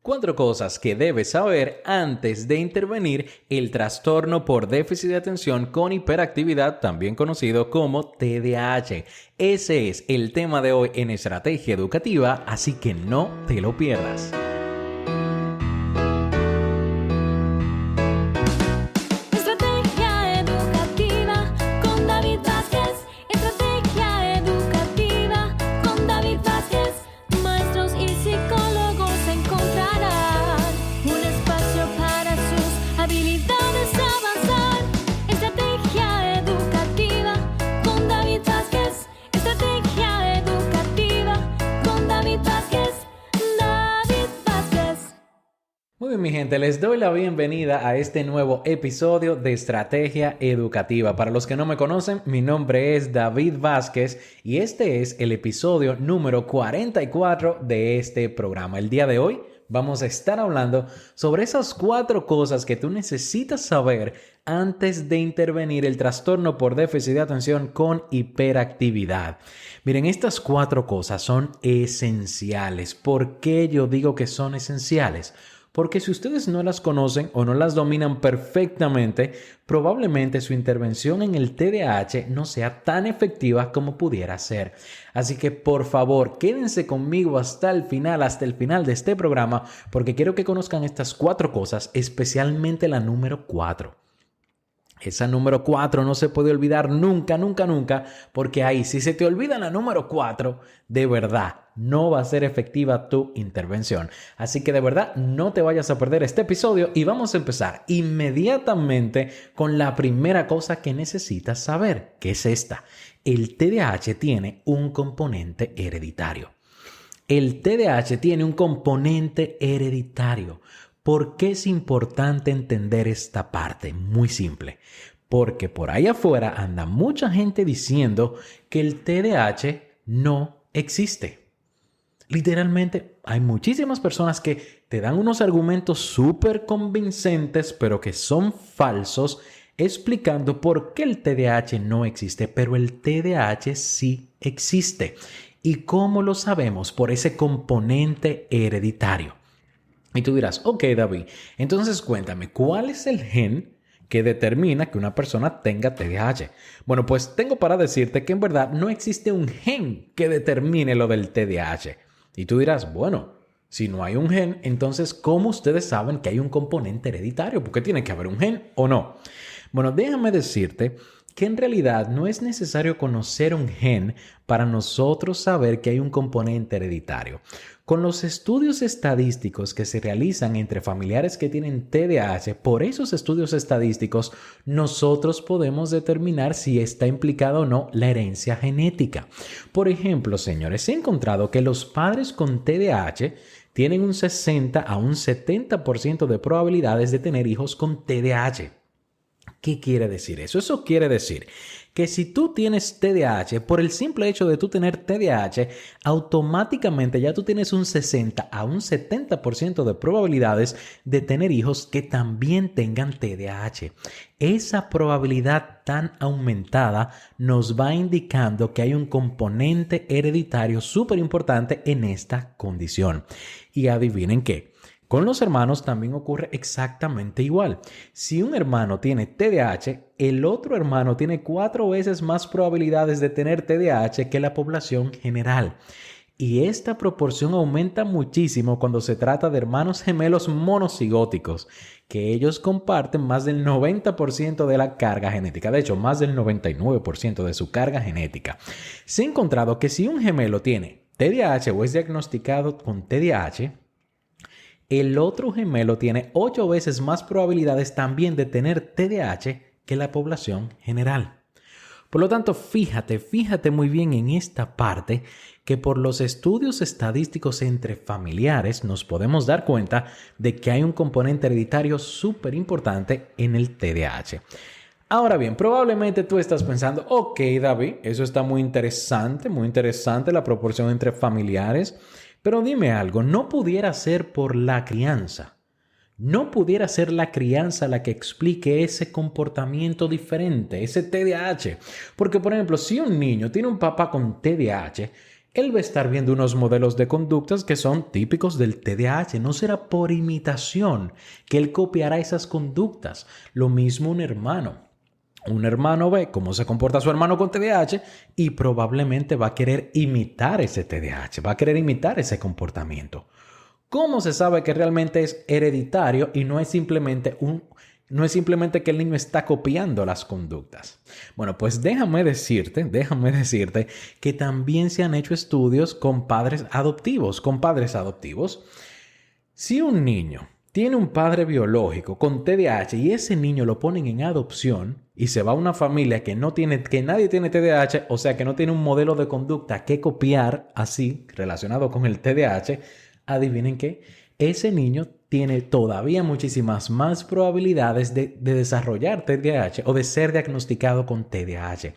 Cuatro cosas que debes saber antes de intervenir el trastorno por déficit de atención con hiperactividad, también conocido como TDAH. Ese es el tema de hoy en Estrategia Educativa, así que no te lo pierdas. Muy bien, mi gente, les doy la bienvenida a este nuevo episodio de Estrategia Educativa. Para los que no me conocen, mi nombre es David Vázquez y este es el episodio número 44 de este programa. El día de hoy vamos a estar hablando sobre esas cuatro cosas que tú necesitas saber antes de intervenir el trastorno por déficit de atención con hiperactividad. Miren, estas cuatro cosas son esenciales. ¿Por qué yo digo que son esenciales? Porque si ustedes no las conocen o no las dominan perfectamente, probablemente su intervención en el TDAH no sea tan efectiva como pudiera ser. Así que por favor, quédense conmigo hasta el final de este programa, porque quiero que conozcan estas cuatro cosas, especialmente la número 4. Esa número 4 no se puede olvidar nunca, porque ahí, si se te olvida la número 4, de verdad, no va a ser efectiva tu intervención. Así que de verdad, no te vayas a perder este episodio y vamos a empezar inmediatamente con la primera cosa que necesitas saber, que es esta. El TDAH tiene un componente hereditario. El TDAH tiene un componente hereditario. ¿Por qué es importante entender esta parte? Muy simple. Porque por ahí afuera anda mucha gente diciendo que el TDAH no existe. Literalmente, hay muchísimas personas que te dan unos argumentos súper convincentes, pero que son falsos, explicando por qué el TDAH no existe, pero el TDAH sí existe. ¿Y cómo lo sabemos? Por ese componente hereditario. Y tú dirás, ok, David, entonces cuéntame, ¿cuál es el gen que determina que una persona tenga TDAH? Bueno, pues tengo para decirte que en verdad no existe un gen que determine lo del TDAH. Y tú dirás, bueno, si no hay un gen, entonces ¿cómo ustedes saben que hay un componente hereditario? ¿Por qué tiene que haber un gen o no? Bueno, déjame decirte que en realidad no es necesario conocer un gen para nosotros saber que hay un componente hereditario. Con los estudios estadísticos que se realizan entre familiares que tienen TDAH, por esos estudios estadísticos, nosotros podemos determinar si está implicada o no la herencia genética. Por ejemplo, señores, he encontrado que los padres con TDAH tienen un 60 a un 70% de probabilidades de tener hijos con TDAH. ¿Qué quiere decir eso? Eso quiere decir que si tú tienes TDAH, por el simple hecho de tú tener TDAH, automáticamente ya tú tienes un 60 a un 70% de probabilidades de tener hijos que también tengan TDAH. Esa probabilidad tan aumentada nos va indicando que hay un componente hereditario súper importante en esta condición. Y adivinen qué. Con los hermanos también ocurre exactamente igual. Si un hermano tiene TDAH, el otro hermano tiene 4 veces más probabilidades de tener TDAH que la población general. Y esta proporción aumenta muchísimo cuando se trata de hermanos gemelos monocigóticos, que ellos comparten más del 90% de la carga genética. De hecho, más del 99% de su carga genética. Se ha encontrado que si un gemelo tiene TDAH o es diagnosticado con TDAH, el otro gemelo tiene 8 veces más probabilidades también de tener TDAH que la población general. Por lo tanto, fíjate muy bien en esta parte que por los estudios estadísticos entre familiares nos podemos dar cuenta de que hay un componente hereditario súper importante en el TDAH. Ahora bien, probablemente tú estás pensando, ok, David, eso está muy interesante la proporción entre familiares. Pero dime algo, ¿no pudiera ser por la crianza? ¿No pudiera ser la crianza la que explique ese comportamiento diferente, ese TDAH? Porque, por ejemplo, si un niño tiene un papá con TDAH, él va a estar viendo unos modelos de conductas que son típicos del TDAH. No será por imitación que él copiará esas conductas. Lo mismo un hermano. Un hermano ve cómo se comporta su hermano con TDAH y probablemente va a querer imitar ese TDAH, va a querer imitar ese comportamiento. ¿Cómo se sabe que realmente es hereditario y no es simplemente que el niño está copiando las conductas? Bueno, pues déjame decirte que también se han hecho estudios con padres adoptivos, Si un niño tiene un padre biológico con TDAH y ese niño lo ponen en adopción y se va a una familia que nadie tiene TDAH, o sea que no tiene un modelo de conducta que copiar así relacionado con el TDAH, adivinen qué, ese niño tiene todavía muchísimas más probabilidades de desarrollar TDAH o de ser diagnosticado con TDAH.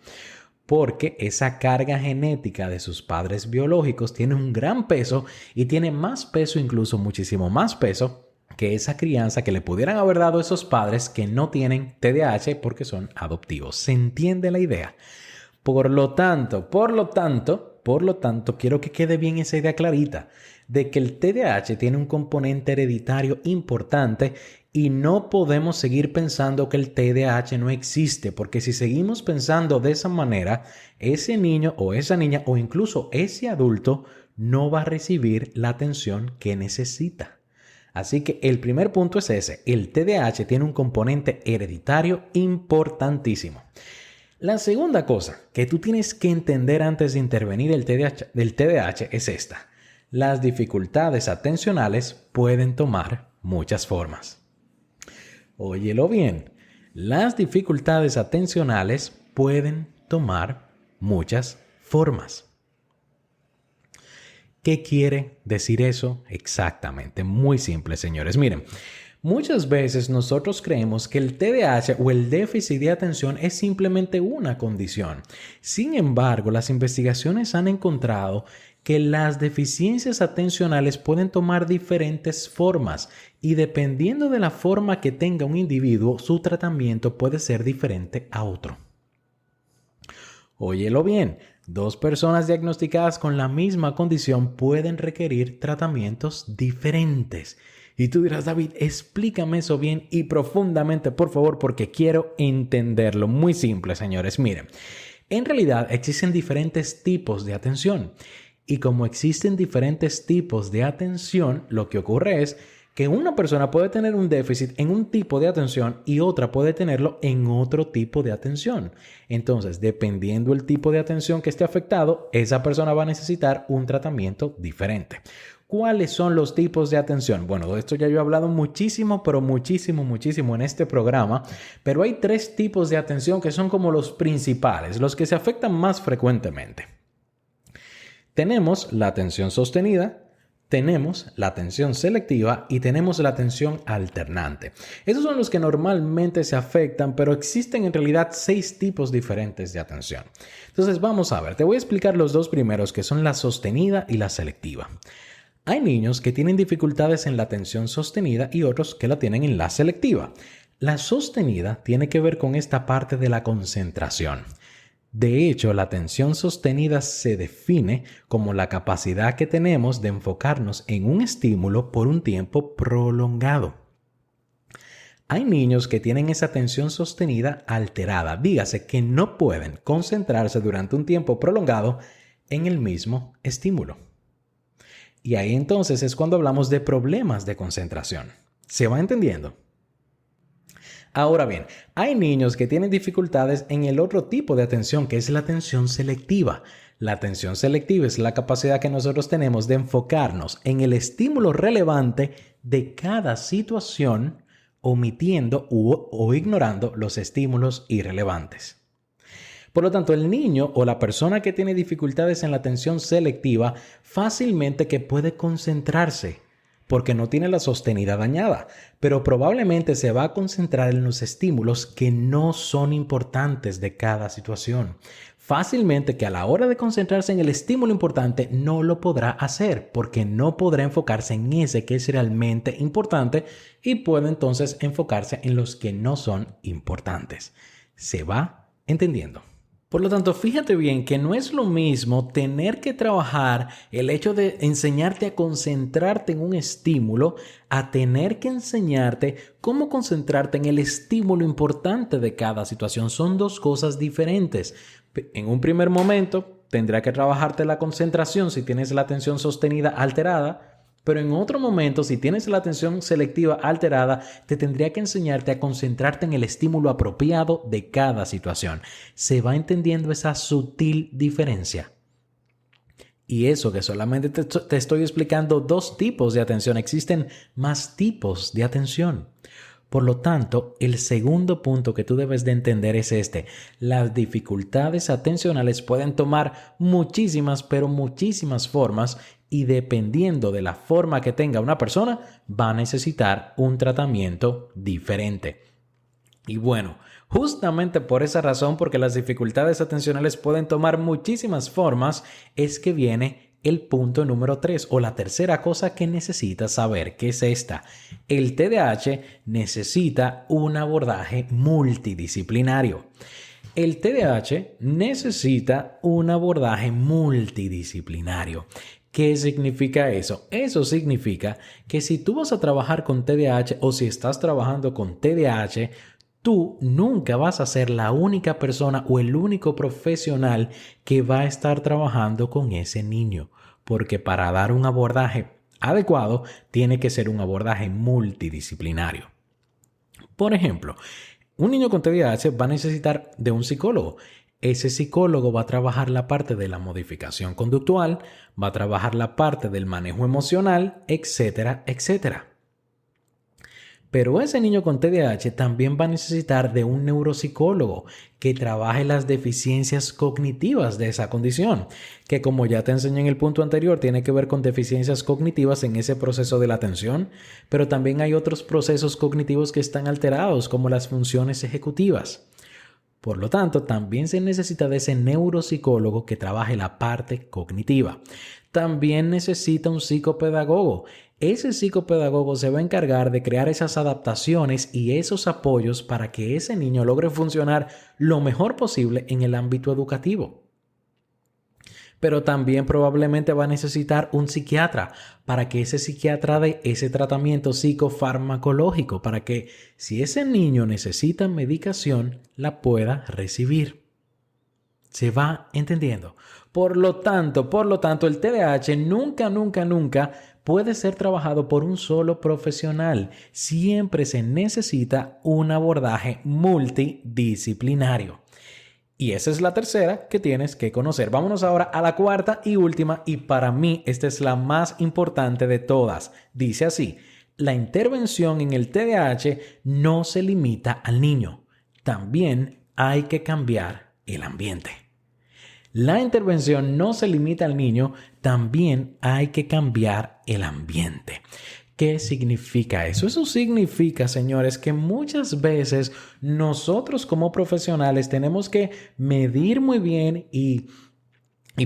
Porque esa carga genética de sus padres biológicos tiene un gran peso y tiene más peso, incluso muchísimo más peso, que esa crianza que le pudieran haber dado esos padres que no tienen TDAH porque son adoptivos. ¿Se entiende la idea? Por lo tanto, quiero que quede bien esa idea clarita de que el TDAH tiene un componente hereditario importante y no podemos seguir pensando que el TDAH no existe, porque si seguimos pensando de esa manera, ese niño o esa niña o incluso ese adulto no va a recibir la atención que necesita. Así que el primer punto es ese, el TDAH tiene un componente hereditario importantísimo. La segunda cosa que tú tienes que entender antes de intervenir del TDAH es esta. Las dificultades atencionales pueden tomar muchas formas. Óyelo bien, las dificultades atencionales pueden tomar muchas formas. ¿Qué quiere decir eso exactamente? Muy simple, señores. Miren, muchas veces nosotros creemos que el TDAH o el déficit de atención es simplemente una condición. Sin embargo, las investigaciones han encontrado que las deficiencias atencionales pueden tomar diferentes formas y dependiendo de la forma que tenga un individuo, su tratamiento puede ser diferente a otro. Óyelo bien, 2 personas diagnosticadas con la misma condición pueden requerir tratamientos diferentes. Y tú dirás, David, explícame eso bien y profundamente, por favor, porque quiero entenderlo. Muy simple, señores. Miren, en realidad existen diferentes tipos de atención. Y como existen diferentes tipos de atención, lo que ocurre es que una persona puede tener un déficit en un tipo de atención y otra puede tenerlo en otro tipo de atención. Entonces, dependiendo del tipo de atención que esté afectado, esa persona va a necesitar un tratamiento diferente. ¿Cuáles son los tipos de atención? Bueno, de esto ya yo he hablado muchísimo en este programa, pero hay 3 tipos de atención que son como los principales, los que se afectan más frecuentemente. Tenemos la atención sostenida, tenemos la atención selectiva y tenemos la atención alternante. Esos son los que normalmente se afectan, pero existen en realidad 6 tipos diferentes de atención. Entonces vamos a ver, te voy a explicar los 2 primeros que son la sostenida y la selectiva. Hay niños que tienen dificultades en la atención sostenida y otros que la tienen en la selectiva. La sostenida tiene que ver con esta parte de la concentración. De hecho, la atención sostenida se define como la capacidad que tenemos de enfocarnos en un estímulo por un tiempo prolongado. Hay niños que tienen esa atención sostenida alterada, dígase que no pueden concentrarse durante un tiempo prolongado en el mismo estímulo. Y ahí entonces es cuando hablamos de problemas de concentración. ¿Se va entendiendo? Ahora bien, hay niños que tienen dificultades en el otro tipo de atención, que es la atención selectiva. La atención selectiva es la capacidad que nosotros tenemos de enfocarnos en el estímulo relevante de cada situación, omitiendo o ignorando los estímulos irrelevantes. Por lo tanto, el niño o la persona que tiene dificultades en la atención selectiva fácilmente que puede concentrarse porque no tiene la sostenida dañada, pero probablemente se va a concentrar en los estímulos que no son importantes de cada situación. Fácilmente que a la hora de concentrarse en el estímulo importante no lo podrá hacer porque no podrá enfocarse en ese que es realmente importante y puede entonces enfocarse en los que no son importantes. ¿Se va entendiendo? Por lo tanto, fíjate bien que no es lo mismo tener que trabajar el hecho de enseñarte a concentrarte en un estímulo a tener que enseñarte cómo concentrarte en el estímulo importante de cada situación. Son dos cosas diferentes. En un primer momento, tendrá que trabajarte la concentración si tienes la atención sostenida alterada. Pero en otro momento, si tienes la atención selectiva alterada, te tendría que enseñarte a concentrarte en el estímulo apropiado de cada situación. ¿Se va entendiendo esa sutil diferencia? Y eso que solamente te estoy explicando dos tipos de atención. Existen más tipos de atención. Por lo tanto, el segundo punto que tú debes de entender es este. Las dificultades atencionales pueden tomar muchísimas, pero muchísimas formas y dependiendo de la forma que tenga una persona, va a necesitar un tratamiento diferente. Y bueno, justamente por esa razón, porque las dificultades atencionales pueden tomar muchísimas formas, es que viene el punto número 3 o la tercera cosa que necesitas saber, que es esta. El TDAH necesita un abordaje multidisciplinario. El TDAH necesita un abordaje multidisciplinario. ¿Qué significa eso? Eso significa que si tú vas a trabajar con TDAH o si estás trabajando con TDAH, tú nunca vas a ser la única persona o el único profesional que va a estar trabajando con ese niño, porque para dar un abordaje adecuado tiene que ser un abordaje multidisciplinario. Por ejemplo, un niño con TDAH va a necesitar de un psicólogo. Ese psicólogo va a trabajar la parte de la modificación conductual, va a trabajar la parte del manejo emocional, etcétera, etcétera. Pero ese niño con TDAH también va a necesitar de un neuropsicólogo que trabaje las deficiencias cognitivas de esa condición, que como ya te enseñé en el punto anterior, tiene que ver con deficiencias cognitivas en ese proceso de la atención, pero también hay otros procesos cognitivos que están alterados, como las funciones ejecutivas. Por lo tanto, también se necesita de ese neuropsicólogo que trabaje la parte cognitiva. También necesita un psicopedagogo. Ese psicopedagogo se va a encargar de crear esas adaptaciones y esos apoyos para que ese niño logre funcionar lo mejor posible en el ámbito educativo. Pero también probablemente va a necesitar un psiquiatra para que ese psiquiatra dé ese tratamiento psicofarmacológico para que si ese niño necesita medicación, la pueda recibir. ¿Se va entendiendo? Por lo tanto, el TDAH nunca puede ser trabajado por un solo profesional. Siempre se necesita un abordaje multidisciplinario. Y esa es la tercera que tienes que conocer. Vámonos ahora a la cuarta y última, y para mí esta es la más importante de todas. Dice así: la intervención en el TDAH no se limita al niño. También hay que cambiar el ambiente. La intervención no se limita al niño, también hay que cambiar el ambiente. ¿Qué significa eso? Eso significa, señores, que muchas veces nosotros como profesionales tenemos que medir muy bien y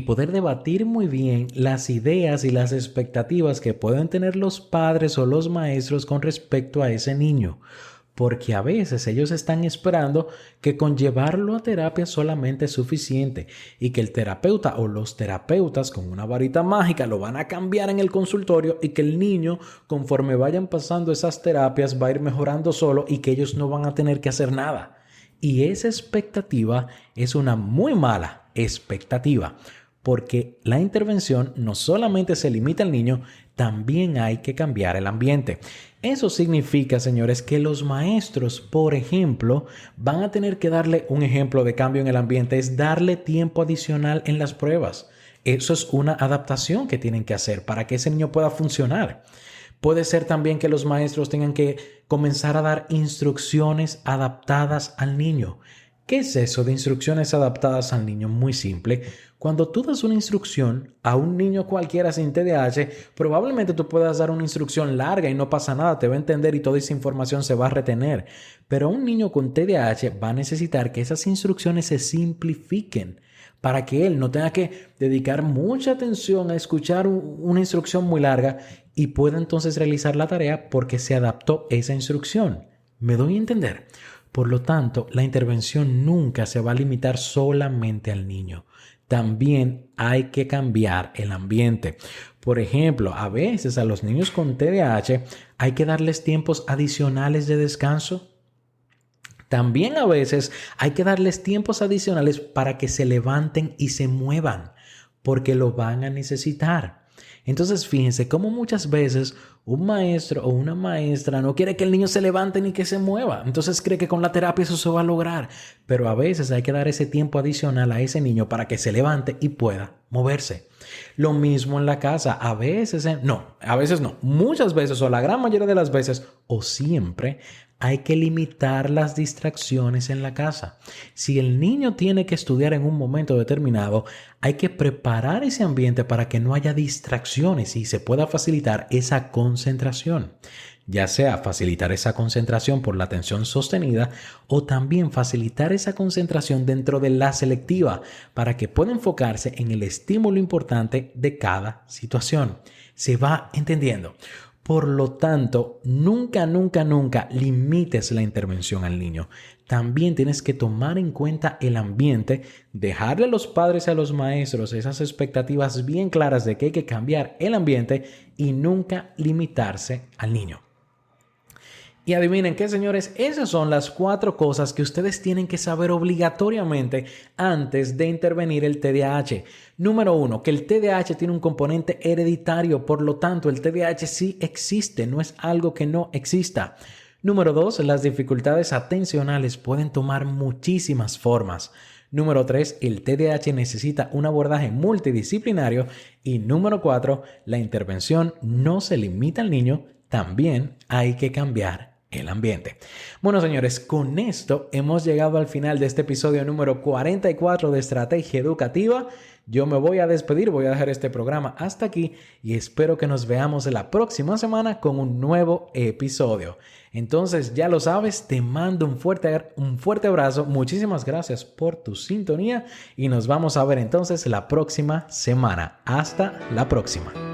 poder debatir muy bien las ideas y las expectativas que pueden tener los padres o los maestros con respecto a ese niño. Porque a veces ellos están esperando que con llevarlo a terapia solamente es suficiente y que el terapeuta o los terapeutas con una varita mágica lo van a cambiar en el consultorio y que el niño, conforme vayan pasando esas terapias, va a ir mejorando solo y que ellos no van a tener que hacer nada. Y esa expectativa es una muy mala expectativa, porque la intervención no solamente se limita al niño, también hay que cambiar el ambiente. Eso significa, señores, que los maestros, por ejemplo, van a tener que darle un ejemplo de cambio en el ambiente, es darle tiempo adicional en las pruebas. Eso es una adaptación que tienen que hacer para que ese niño pueda funcionar. Puede ser también que los maestros tengan que comenzar a dar instrucciones adaptadas al niño. ¿Qué es eso de instrucciones adaptadas al niño? Muy simple. Cuando tú das una instrucción a un niño cualquiera sin TDAH, probablemente tú puedas dar una instrucción larga y no pasa nada, te va a entender y toda esa información se va a retener. Pero un niño con TDAH va a necesitar que esas instrucciones se simplifiquen para que él no tenga que dedicar mucha atención a escuchar una instrucción muy larga y pueda entonces realizar la tarea porque se adaptó esa instrucción. ¿Me doy a entender? Por lo tanto, la intervención nunca se va a limitar solamente al niño. También hay que cambiar el ambiente. Por ejemplo, a veces a los niños con TDAH hay que darles tiempos adicionales de descanso. También a veces hay que darles tiempos adicionales para que se levanten y se muevan, porque lo van a necesitar. Entonces, fíjense cómo muchas veces un maestro o una maestra no quiere que el niño se levante ni que se mueva. Entonces cree que con la terapia eso se va a lograr. Pero a veces hay que dar ese tiempo adicional a ese niño para que se levante y pueda moverse. Lo mismo en la casa. A veces no, muchas veces o la gran mayoría de las veces o siempre hay que limitar las distracciones en la casa. Si el niño tiene que estudiar en un momento determinado, hay que preparar ese ambiente para que no haya distracciones y se pueda facilitar esa concentración. Ya sea facilitar esa concentración por la atención sostenida o también facilitar esa concentración dentro de la selectiva para que pueda enfocarse en el estímulo importante de cada situación. Se va entendiendo. Por lo tanto, nunca limites la intervención al niño. También tienes que tomar en cuenta el ambiente, dejarle a los padres y a los maestros esas expectativas bien claras de que hay que cambiar el ambiente y nunca limitarse al niño. Y adivinen qué, señores, esas son las 4 cosas que ustedes tienen que saber obligatoriamente antes de intervenir el TDAH. Número 1, que el TDAH tiene un componente hereditario, por lo tanto el TDAH sí existe, no es algo que no exista. Número 2, las dificultades atencionales pueden tomar muchísimas formas. Número 3, el TDAH necesita un abordaje multidisciplinario. Y número 4, la intervención no se limita al niño, también hay que cambiar el ambiente. Bueno, señores, con esto hemos llegado al final de este episodio número 44 de Estrategia Educativa. Yo me voy a despedir, voy a dejar este programa hasta aquí y espero que nos veamos la próxima semana con un nuevo episodio. Entonces, ya lo sabes, te mando un fuerte abrazo. Muchísimas gracias por tu sintonía y nos vamos a ver entonces la próxima semana. Hasta la próxima.